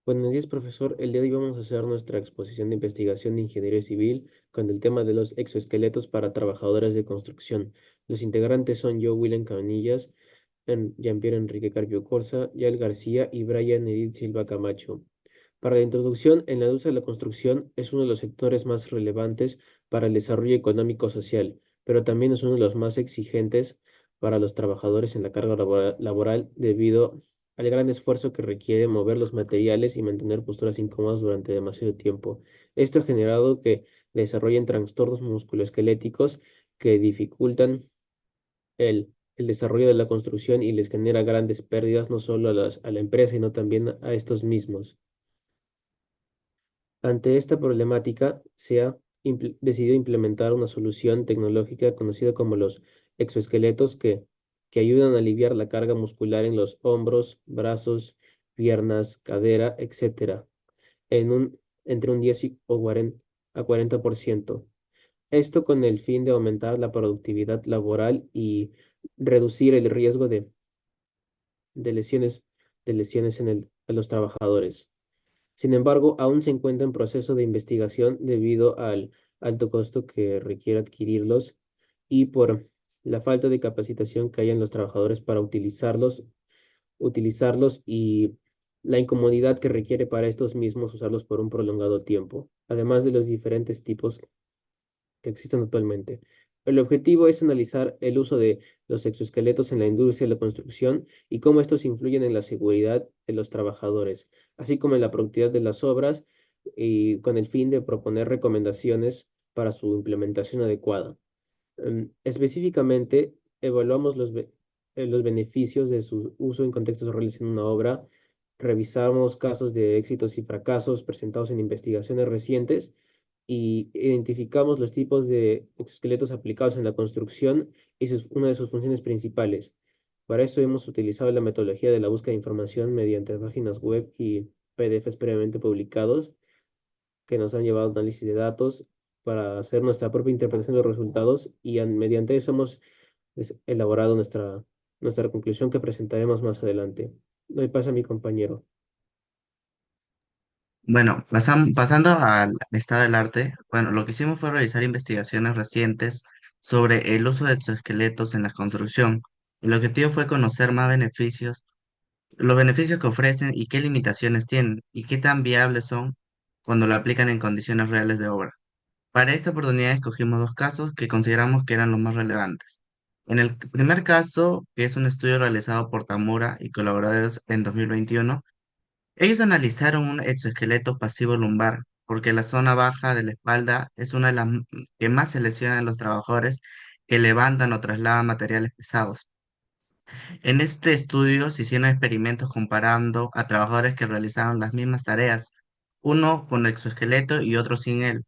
Buenos días, profesor. El día de hoy vamos a hacer nuestra exposición de investigación de ingeniería civil con el tema de los exoesqueletos para trabajadores de construcción. Los integrantes son yo, William Cabanillas, Jean-Pierre Enrique Carpio Corsa, Yael García y Brian Edith Silva Camacho. Para la introducción, en la industria de la construcción es uno de los sectores más relevantes para el desarrollo económico-social, pero también es uno de los más exigentes para los trabajadores en la carga laboral debido al gran esfuerzo que requiere mover los materiales y mantener posturas incómodas durante demasiado tiempo. Esto ha generado que desarrollen trastornos musculoesqueléticos que dificultan el desarrollo de la construcción y les genera grandes pérdidas no solo a la empresa, sino también a estos mismos. Ante esta problemática, se ha decidido implementar una solución tecnológica conocida como los exoesqueletos que ayudan a aliviar la carga muscular en los hombros, brazos, piernas, cadera, etcétera, entre un 10 o 40%. Esto con el fin de aumentar la productividad laboral y reducir el riesgo de lesiones, de lesiones en los trabajadores. Sin embargo, aún se encuentra en proceso de investigación debido al alto costo que requiere adquirirlos y por la falta de capacitación que hay en los trabajadores para utilizarlos y la incomodidad que requiere para estos mismos usarlos por un prolongado tiempo, además de los diferentes tipos que existen actualmente. El objetivo es analizar el uso de los exoesqueletos en la industria de la construcción y cómo estos influyen en la seguridad de los trabajadores, así como en la productividad de las obras y con el fin de proponer recomendaciones para su implementación adecuada. Específicamente, evaluamos los beneficios de su uso en contextos reales en una obra, revisamos casos de éxitos y fracasos presentados en investigaciones recientes y identificamos los tipos de exoesqueletos aplicados en la construcción y una de sus funciones principales. Para eso hemos utilizado la metodología de la búsqueda de información mediante páginas web y PDFs previamente publicados que nos han llevado a análisis de datos para hacer nuestra propia interpretación de los resultados y mediante eso hemos elaborado nuestra conclusión que presentaremos más adelante. Doy paso a mi compañero. Bueno, pasando al estado del arte, bueno, lo que hicimos fue realizar investigaciones recientes sobre el uso de exoesqueletos en la construcción. El objetivo fue conocer más beneficios, los beneficios que ofrecen y qué limitaciones tienen y qué tan viables son cuando lo aplican en condiciones reales de obra. Para esta oportunidad escogimos dos casos que consideramos que eran los más relevantes. En el primer caso, que es un estudio realizado por Tamura y colaboradores en 2021, ellos analizaron un exoesqueleto pasivo lumbar, porque la zona baja de la espalda es una de las que más se lesionan en los trabajadores que levantan o trasladan materiales pesados. En este estudio se hicieron experimentos comparando a trabajadores que realizaron las mismas tareas, uno con exoesqueleto y otro sin él.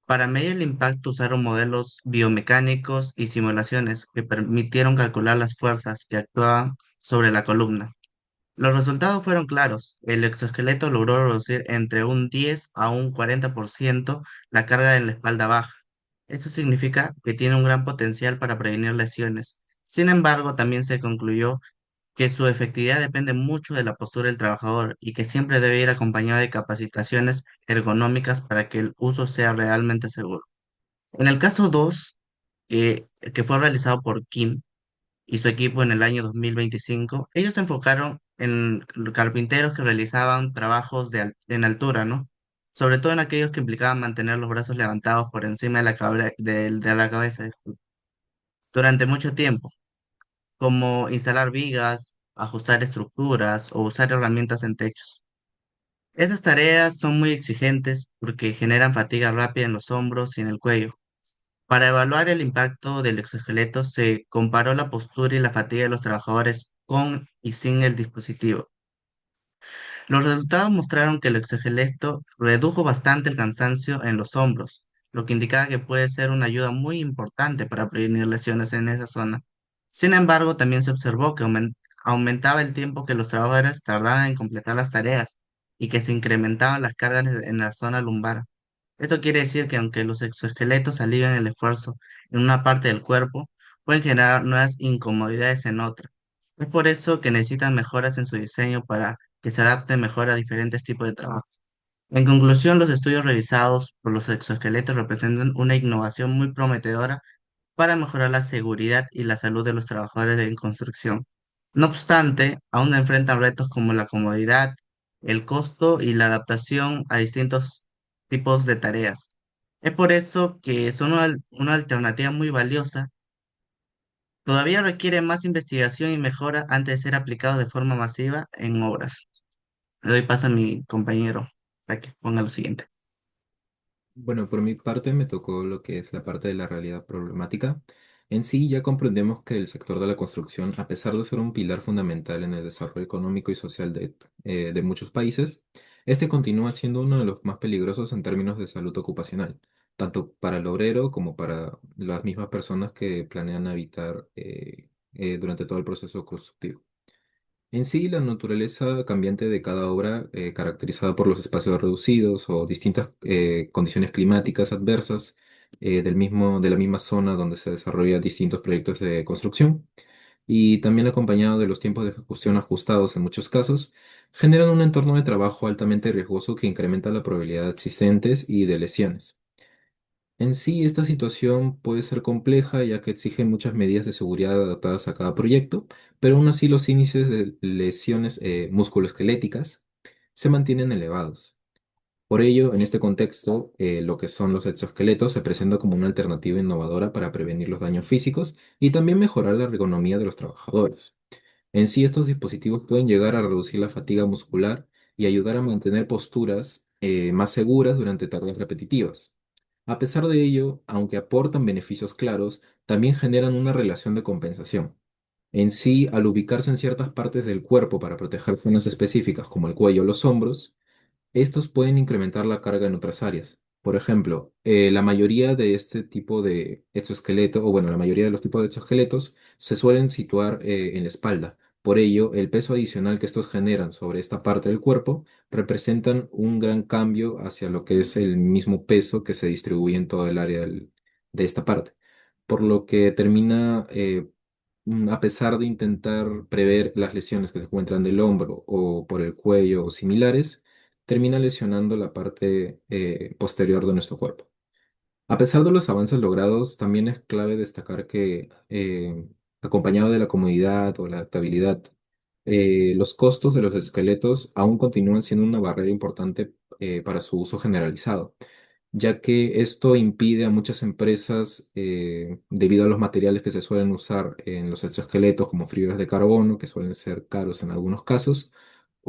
Para medir el impacto usaron modelos biomecánicos y simulaciones que permitieron calcular las fuerzas que actuaban sobre la columna. Los resultados fueron claros. El exoesqueleto logró reducir entre un 10 a un 40% la carga en la espalda baja. Esto significa que tiene un gran potencial para prevenir lesiones. Sin embargo, también se concluyó que su efectividad depende mucho de la postura del trabajador y que siempre debe ir acompañada de capacitaciones ergonómicas para que el uso sea realmente seguro. En el caso 2, que fue realizado por Kim, y su equipo en el año 2025, ellos se enfocaron en carpinteros que realizaban trabajos en altura, ¿no? Sobre todo en aquellos que implicaban mantener los brazos levantados por encima de de la cabeza, disculpe, durante mucho tiempo, como instalar vigas, ajustar estructuras o usar herramientas en techos. Esas tareas son muy exigentes porque generan fatiga rápida en los hombros y en el cuello. Para evaluar el impacto del exoesqueleto se comparó la postura y la fatiga de los trabajadores con y sin el dispositivo. Los resultados mostraron que el exoesqueleto redujo bastante el cansancio en los hombros, lo que indicaba que puede ser una ayuda muy importante para prevenir lesiones en esa zona. Sin embargo, también se observó que aumentaba el tiempo que los trabajadores tardaban en completar las tareas y que se incrementaban las cargas en la zona lumbar. Esto quiere decir que aunque los exoesqueletos alivian el esfuerzo en una parte del cuerpo, pueden generar nuevas incomodidades en otra. Es por eso que necesitan mejoras en su diseño para que se adapte mejor a diferentes tipos de trabajo. En conclusión, los estudios realizados por los exoesqueletos representan una innovación muy prometedora para mejorar la seguridad y la salud de los trabajadores en construcción. No obstante, aún enfrentan retos como la comodidad, el costo y la adaptación a distintos tipos de tareas. Es por eso que son una alternativa muy valiosa. Todavía requiere más investigación y mejora antes de ser aplicados de forma masiva en obras. Le doy paso a mi compañero para que ponga lo siguiente. Bueno, por mi parte me tocó lo que es la parte de la realidad problemática. En sí ya comprendemos que el sector de la construcción, a pesar de ser un pilar fundamental en el desarrollo económico y social de muchos países, este continúa siendo uno de los más peligrosos en términos de salud ocupacional, tanto para el obrero como para las mismas personas que planean habitar durante todo el proceso constructivo. En sí, la naturaleza cambiante de cada obra, caracterizada por los espacios reducidos o distintas condiciones climáticas adversas de la misma zona donde se desarrollan distintos proyectos de construcción, y también acompañado de los tiempos de ejecución ajustados en muchos casos, generan un entorno de trabajo altamente riesgoso que incrementa la probabilidad de accidentes y de lesiones. En sí, esta situación puede ser compleja ya que exige muchas medidas de seguridad adaptadas a cada proyecto, pero aún así los índices de lesiones musculoesqueléticas se mantienen elevados. Por ello, en este contexto, lo que son los exoesqueletos se presenta como una alternativa innovadora para prevenir los daños físicos y también mejorar la ergonomía de los trabajadores. En sí, estos dispositivos pueden llegar a reducir la fatiga muscular y ayudar a mantener posturas más seguras durante tareas repetitivas. A pesar de ello, aunque aportan beneficios claros, también generan una relación de compensación. En sí, al ubicarse en ciertas partes del cuerpo para proteger zonas específicas como el cuello o los hombros, estos pueden incrementar la carga en otras áreas. Por ejemplo, la mayoría de este tipo de exoesqueleto, o bueno, la mayoría de los tipos de exoesqueletos se suelen situar en la espalda. Por ello, el peso adicional que estos generan sobre esta parte del cuerpo representan un gran cambio hacia lo que es el mismo peso que se distribuye en todo el área de esta parte. Por lo que termina a pesar de intentar prever las lesiones que se encuentran del hombro o por el cuello o similares, termina lesionando la parte posterior de nuestro cuerpo. A pesar de los avances logrados, también es clave destacar que, acompañado de la comodidad o la adaptabilidad, los costos de los esqueletos aún continúan siendo una barrera importante para su uso generalizado, ya que esto impide a muchas empresas, debido a los materiales que se suelen usar en los exoesqueletos, como fibras de carbono, que suelen ser caros en algunos casos,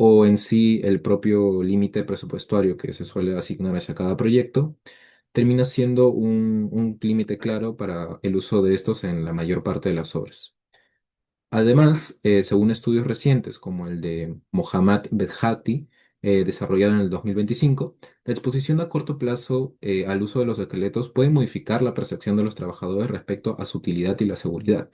o en sí el propio límite presupuestario que se suele asignar hacia cada proyecto, termina siendo un límite claro para el uso de estos en la mayor parte de las obras. Además, según estudios recientes como el de Mohammad Bedhati, desarrollado en el 2025, la exposición a corto plazo al uso de los esqueletos puede modificar la percepción de los trabajadores respecto a su utilidad y la seguridad.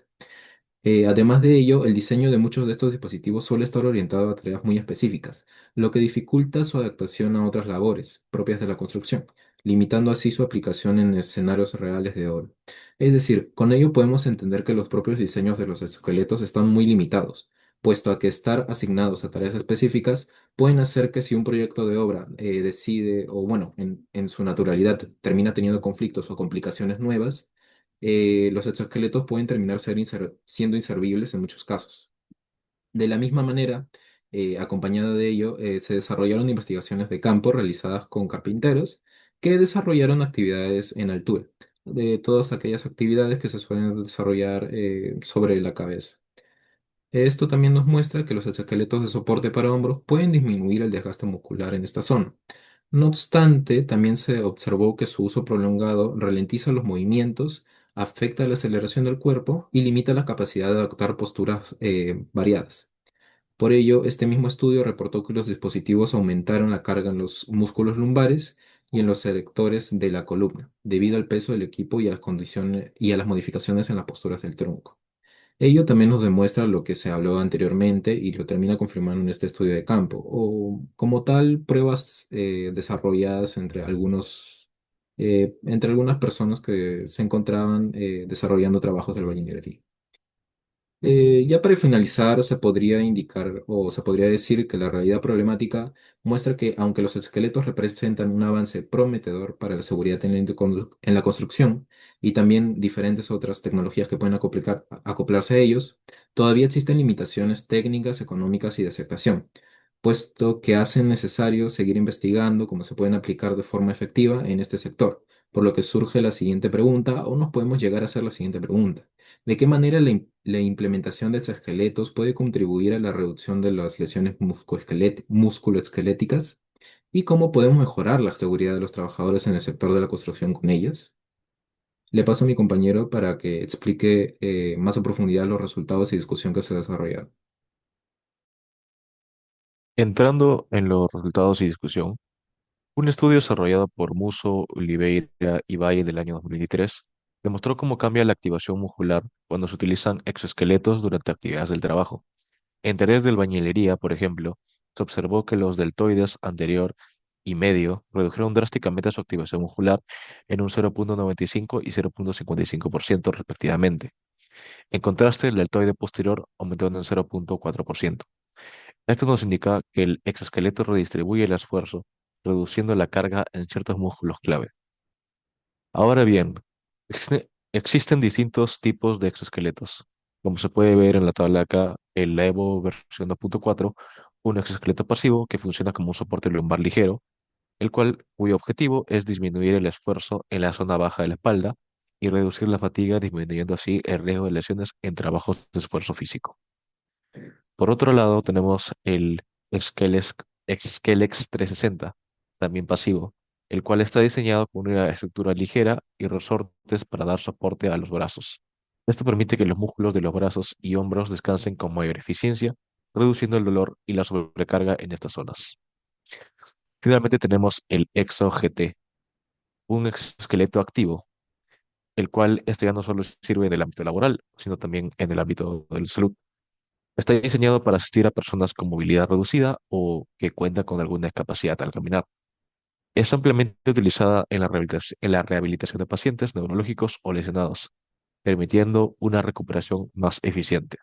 Además de ello, el diseño de muchos de estos dispositivos suele estar orientado a tareas muy específicas, lo que dificulta su adaptación a otras labores propias de la construcción, limitando así su aplicación en escenarios reales de obra. Es decir, con ello podemos entender que los propios diseños de los esqueletos están muy limitados, puesto a que estar asignados a tareas específicas pueden hacer que si un proyecto de obra decide, o bueno, en su naturalidad termina teniendo conflictos o complicaciones nuevas, los exoesqueletos pueden terminar siendo inservibles en muchos casos. De la misma manera, acompañada de ello, se desarrollaron investigaciones de campo realizadas con carpinteros que desarrollaron actividades en altura, de todas aquellas actividades que se suelen desarrollar sobre la cabeza. Esto también nos muestra que los exoesqueletos de soporte para hombros pueden disminuir el desgaste muscular en esta zona. No obstante, también se observó que su uso prolongado ralentiza los movimientos, afecta la aceleración del cuerpo y limita la capacidad de adoptar posturas variadas. Por ello, este mismo estudio reportó que los dispositivos aumentaron la carga en los músculos lumbares y en los erectores de la columna, debido al peso del equipo y a las condiciones y a las modificaciones en las posturas del tronco. Ello también nos demuestra lo que se habló anteriormente y lo termina confirmando en este estudio de campo, o como tal, pruebas desarrolladas entre algunas personas que se encontraban desarrollando trabajos de albañilería. Ya para finalizar, se podría indicar o se podría decir que la realidad problemática muestra que aunque los esqueletos representan un avance prometedor para la seguridad en la construcción y también diferentes otras tecnologías que pueden acoplarse a ellos, todavía existen limitaciones técnicas, económicas y de aceptación, puesto que hacen necesario seguir investigando cómo se pueden aplicar de forma efectiva en este sector, por lo que surge la siguiente pregunta o nos podemos llegar a hacer la siguiente pregunta. ¿De qué manera la implementación de exoesqueletos puede contribuir a la reducción de las lesiones musculoesqueléticas? ¿Y cómo podemos mejorar la seguridad de los trabajadores en el sector de la construcción con ellas? Le paso a mi compañero para que explique más a profundidad los resultados y discusión que se desarrollaron. Entrando en los resultados y discusión, un estudio desarrollado por Musso, Oliveira y Valle del año 2023 demostró cómo cambia la activación muscular cuando se utilizan exoesqueletos durante actividades del trabajo. En tareas de albañilería, por ejemplo, se observó que los deltoides anterior y medio redujeron drásticamente su activación muscular en un 0,95 y 0,55% respectivamente. En contraste, el deltoide posterior aumentó en un 0,4%. Esto nos indica que el exoesqueleto redistribuye el esfuerzo, reduciendo la carga en ciertos músculos clave. Ahora bien, existen distintos tipos de exoesqueletos. Como se puede ver en la tabla de acá, el Evo versión 2.4, un exoesqueleto pasivo que funciona como un soporte lumbar ligero, cuyo objetivo es disminuir el esfuerzo en la zona baja de la espalda y reducir la fatiga, disminuyendo así el riesgo de lesiones en trabajos de esfuerzo físico. Por otro lado, tenemos el Skelex, Skelex 360, también pasivo, el cual está diseñado con una estructura ligera y resortes para dar soporte a los brazos. Esto permite que los músculos de los brazos y hombros descansen con mayor eficiencia, reduciendo el dolor y la sobrecarga en estas zonas. Finalmente tenemos el Exo GT, un exoesqueleto activo, el cual este ya no solo sirve en el ámbito laboral, sino también en el ámbito de la salud. Está diseñado para asistir a personas con movilidad reducida o que cuentan con alguna discapacidad al caminar. Es ampliamente utilizada en la rehabilitación de pacientes neurológicos o lesionados, permitiendo una recuperación más eficiente.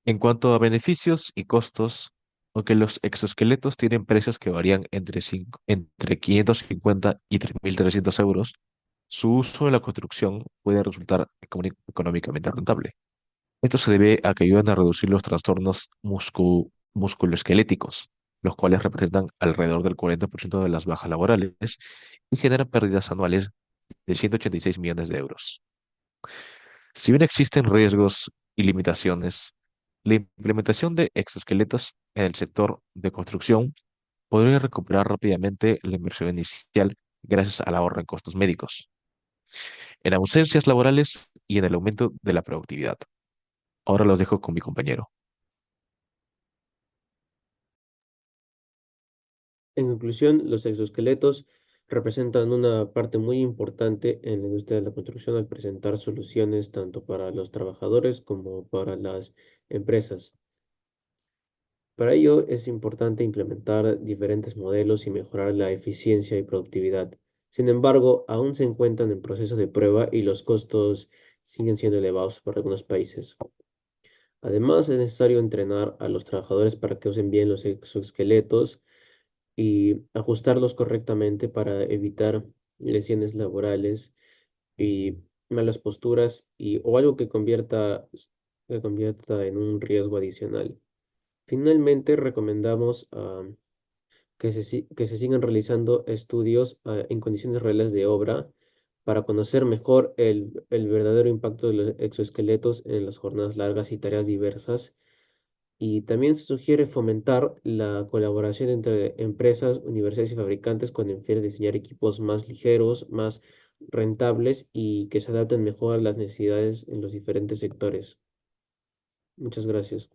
En cuanto a beneficios y costos, aunque los exoesqueletos tienen precios que varían entre 550 y 3.300 euros, su uso en la construcción puede resultar económicamente rentable. Esto se debe a que ayudan a reducir los trastornos musculoesqueléticos, los cuales representan alrededor del 40% de las bajas laborales y generan pérdidas anuales de 186 millones de euros. Si bien existen riesgos y limitaciones, la implementación de exoesqueletos en el sector de construcción podría recuperar rápidamente la inversión inicial gracias al ahorro en costos médicos, en ausencias laborales y en el aumento de la productividad. Ahora los dejo con mi compañero. En conclusión, los exoesqueletos representan una parte muy importante en la industria de la construcción al presentar soluciones tanto para los trabajadores como para las empresas. Para ello es importante implementar diferentes modelos y mejorar la eficiencia y productividad. Sin embargo, aún se encuentran en proceso de prueba y los costos siguen siendo elevados por algunos países. Además, es necesario entrenar a los trabajadores para que usen bien los exoesqueletos y ajustarlos correctamente para evitar lesiones laborales y malas posturas o algo que convierta en un riesgo adicional. Finalmente, recomendamos que se sigan realizando estudios en condiciones reales de obra para conocer mejor el verdadero impacto de los exoesqueletos en las jornadas largas y tareas diversas. Y también se sugiere fomentar la colaboración entre empresas, universidades y fabricantes con el fin de diseñar equipos más ligeros, más rentables y que se adapten mejor a las necesidades en los diferentes sectores. Muchas gracias.